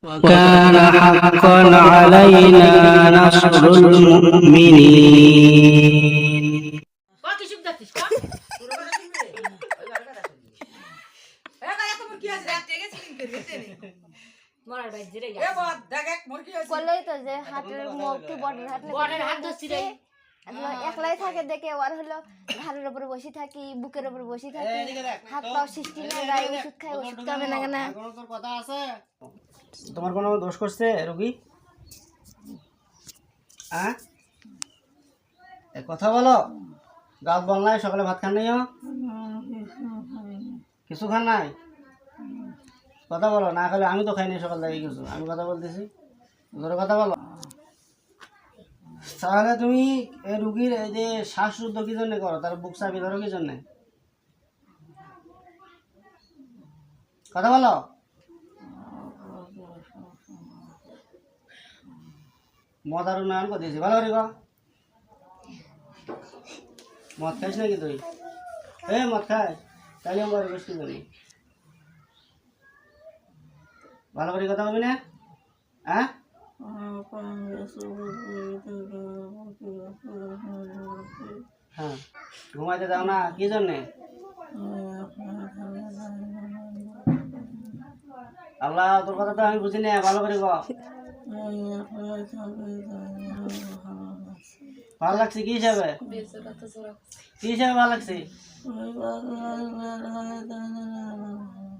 وكان حقا علينا نصر المؤمنين বললেই তো যে হাতের মুখটি বড়ের হাত ধরছে একলাই থাকে দেখে ওর হলো ঘাড়ের উপর বসে থাকি বুকের উপর বসে থাকি হাত পাও সৃষ্টি না গায়ে ওষুধ খাই ওষুধ খাবে না কেন তোর কথা আছে তোমার কোনো দোষ করছে রোগী হ্যাঁ কথা বলো গাছ বল নাই সকালে ভাত খান নাই কিছু খান নাই কথা বলো না খেলে আমি তো খাই নাই সকাল থেকে কিছু আমি কথা বলতেছি ধরে কথা বলো তাহলে তুমি এই রুগীর এই যে শ্বাসরুদ্ধ কি জন্য করো তার বুক চাপি ধরো কি জন্য কথা বলো মদার উন্নয়ন করে দিয়েছি ভালো করে মদ খাইস নাকি তুই মদ খাই তাহলে আমার বেশি করি ভালো করে কথা বলবি না হ্যাঁ হ্যাঁ ঘুমাইতে দাও না কি জন্যে আল্লাহ তোর কথা তো আমি বুঝি না ভালো করে ভালো লাগছে কি হিসাবে ভালো লাগছে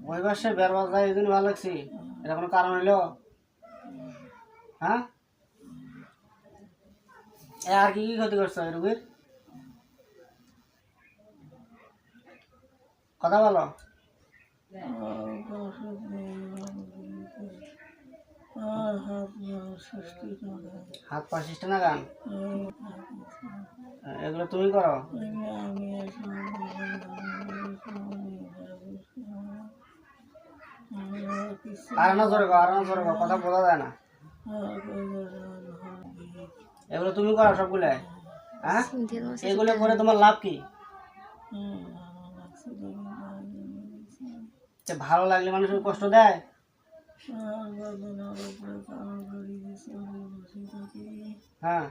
ওই বাসে বেরবাজ যায় এই জন্য ভালো লাগছে এটা কোনো কারণ হইলো হ্যাঁ আর কি কি ক্ষতি করছো এই রোগীর কথা বলো হাত পা সৃষ্টি না গান এগুলো তুমি করো আর না জোরে কথা বোঝা যায় না এগুলো তুমি করো সবগুলো হ্যাঁ এগুলো করে তোমার লাভ কি ভালো লাগলে মানুষের কষ্ট দেয় হ্যাঁ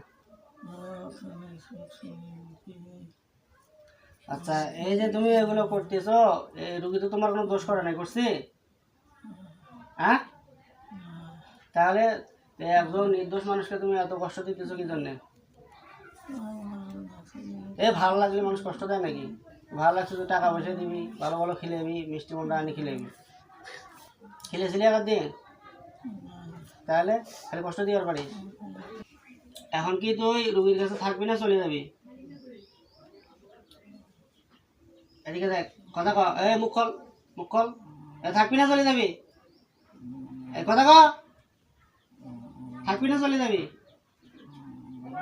আচ্ছা এই যে তুমি এগুলো করতেছো এই রুগী তো তোমার কোনো দোষ করে নাই করছি হ্যাঁ তাহলে একজন নির্দোষ মানুষকে তুমি এত কষ্ট দিতেছো কি জন্যে ভালো লাগলে মানুষ কষ্ট দেয় নাকি ভালো লাগছে তুই টাকা পয়সা দিবি ভালো ভালো খিলেবি মিষ্টি মন্ডা আনি খিলেবি খিলেছিলি একার দিন তাহলে খালি কষ্ট দেওয়ার পারি এখন কি তুই রুগীর কাছে থাকবি না চলে যাবি এদিকে দেখ কথা ক মুখ খোল থাকবি না চলে যাবি কথা ক থাকবি না চলে যাবি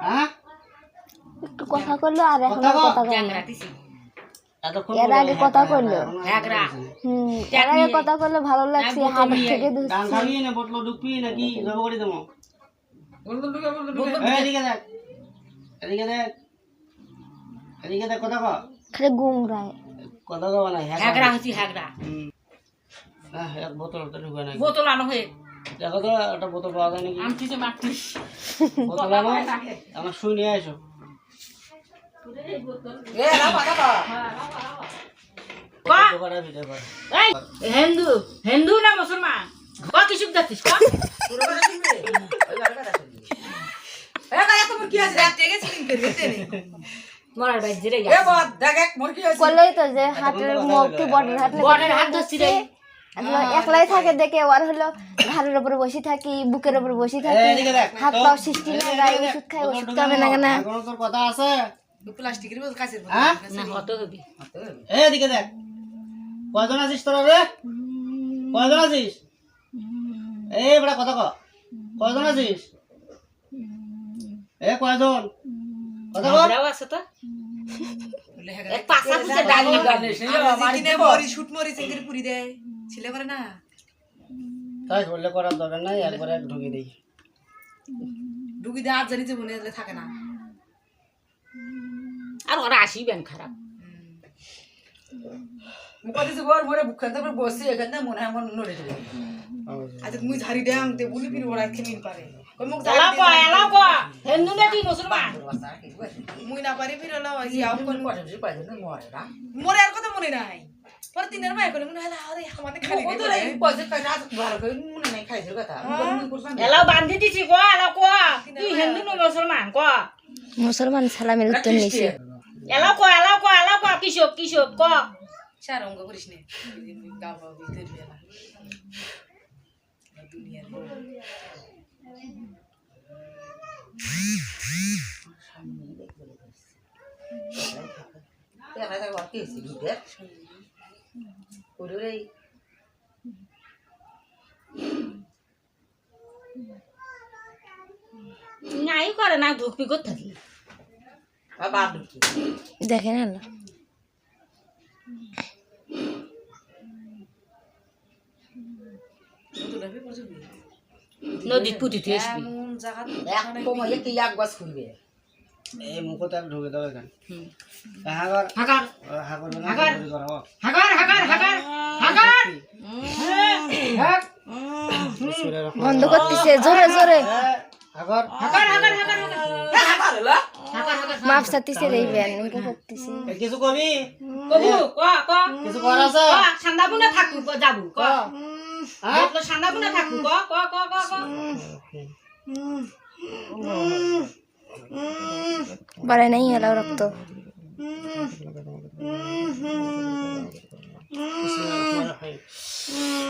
হ্যাঁ একটু কথা কইলো আর এখন কথা কইলো এর আগে কথা কইলো এর আগে কথা কইলো ভালো লাগছে হাত থেকে গান খাবি না বোতল ঢুকবি নাকি জব করে দেবো এদিকে দেখ কথা ক খালি গুমরায় কথা কব না হ্যাগড়া হইছি হ্যাগড়া এক বোতল তো ঢুকে নাই বোতল আনো হয়ে দেখো তো একটা বোতল পাওয়া যায় নাকি আনছি যে মারতিস বোতল আনো আমার শুই নিয়ে আসো হিন্দু না মুসলমান কিছু যাচ্ছিস বললেই তো যে হাতের মুখটি বড়ের হাত ধরছে একলাই থাকে দেখে ওর হলো ঘাড়ের উপর বসে থাকি বুকের উপর বসে থাকি হাত পাও সৃষ্টি না গায়ে ওষুধ খাই ওষুধ খাবে না কেন তোর কথা আছে প্লাস্টিকের কাছে না হতো হবি এদিকে দেখ কয়জন আছিস তোরা রে কয়জন আছিস বড় কথা ক কয়জন আছিস কয়জন কথা ক আছে তো এক পাঁচা পুজো ডালি গানে কিনে মরি শুট মরি চেঙ্গের পুরি দেয় ছিলে করে না তাই হলে করার দরকার নাই একবার এক ঢুকি দেই ঢুকি দিয়ে আর জানিতে মনে থাকে না আর ওরা আসিবেন খারাপ মুখ দিছে ঘর মরে বুক খান তারপর বসে এখানে মনে হয় মন নড়ে যাবে আজ মুই ঝাড়ি দেম তে বুলি ফির ওরা খেমিন পারে কই মোক এলাও ক হিন্দু নে কি মুসলমান মুই না পারি ফির হলো আজ আউ কোন পড়ে পাইছে না মরে না মোরে আর কথা মনে নাই পরে দিনের মাই কইলে মনে হলো আরে আমাদের খালি ও তো দে এই পয়সা কাটা বার কই মনে নাই খাইছে কথা এলাও বান্ধি দিছি ক এলাও ক তুই হিন্দু না মুসলমান ক মুসলমান সালামের উত্তর নিছে এলাও ক কিশোর ক চার অঙ্গ করিস নে গাওয়া ভিতর বেলা দুনিয়ার দেখা যায় কি হইছে দুধে ওরে নাই করে না ঢুকবি কোথা থাকি বাবা ঢুকি দেখেন আল্লাহ দুলাবে পড়ছবি নদীত পুঁতি তুই আসবি এমন জায়গা এক সময় কি এক গাছ খুলবে এই মুখটা ঢুকে দাও এখানে হাগার হাগার হাগার হাগার। করো হাগার বন্ধ করতেছে জোরে জোরে হাগার মাপ সাথীছে রে বেন এমকে করতেছে কিছু কবি কবু ক কিছু কর আছে সান্দাবুনা থাকু যাবু ক হ্যাঁ সান্দাবুনা থাকু ক বাড়াই নাই এলাও রক্ত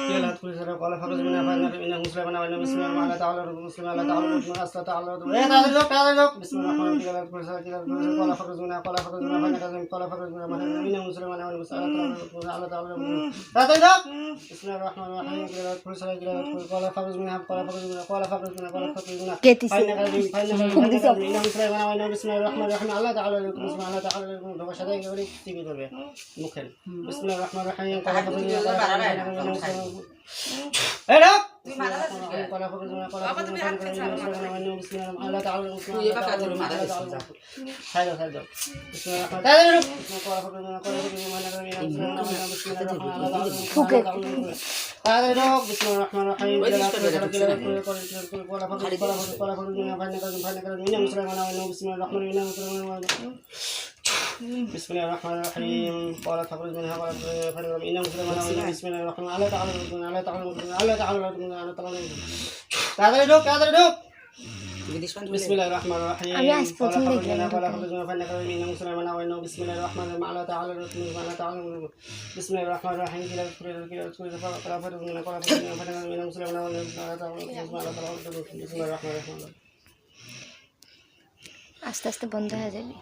يلا تقول سر قال فقد من افعالنا انه مسلمنا وانه بسم الله تعالى تعالى مسلم الله تعالى من اصل تعالى ايه تعالى لك بسم الله الرحمن الرحيم قال فقد من قال فقد من افعالنا قال فقد من انه مسلمنا وانه بسم الله تعالى تعالى بسم الله الرحمن الرحيم قال فقد من قال فقد من কেতিছে انه مسلمنا وانه بسم الله الرحمن الرحيم الله تعالى بسم الله تعالى তোমার সাথে করে টিভি করবে মুখের بسم الله الرحمن الرحيم قال فقد من এডা কলা ফকর জনা কলা ফকর জনা আল্লাহ তাআলা খাইলো বিসমিল্লাহির রহমানির রহিম কলা ফকর জনা কলা ফকর জনা ফুকে তাআলা বিসমিল্লাহির রহমানির রহিম কলা ফকর জনা ভাইনা করে মিনা মুসলমানা ওয়া বিসমিল্লাহির রহমানির রহিম بسم الله الرحمن الرحيم قال فخرج منها قال فخرج إنه مسلم بسم الله الرحمن الله تعالى الله تعالى الله تعالى تعالى بسم الله الرحمن الرحيم قال فخرج منها قال فخرج منها إنه مسلم وإنه بسم الله الرحمن الرحيم الله تعالى الله تعالى بسم الله الرحمن الرحيم قال فخرج منها قال فخرج منها إنه مسلم وإنه بسم الله الرحمن الرحيم আস্তে আস্তে বন্ধ হয়ে যাবে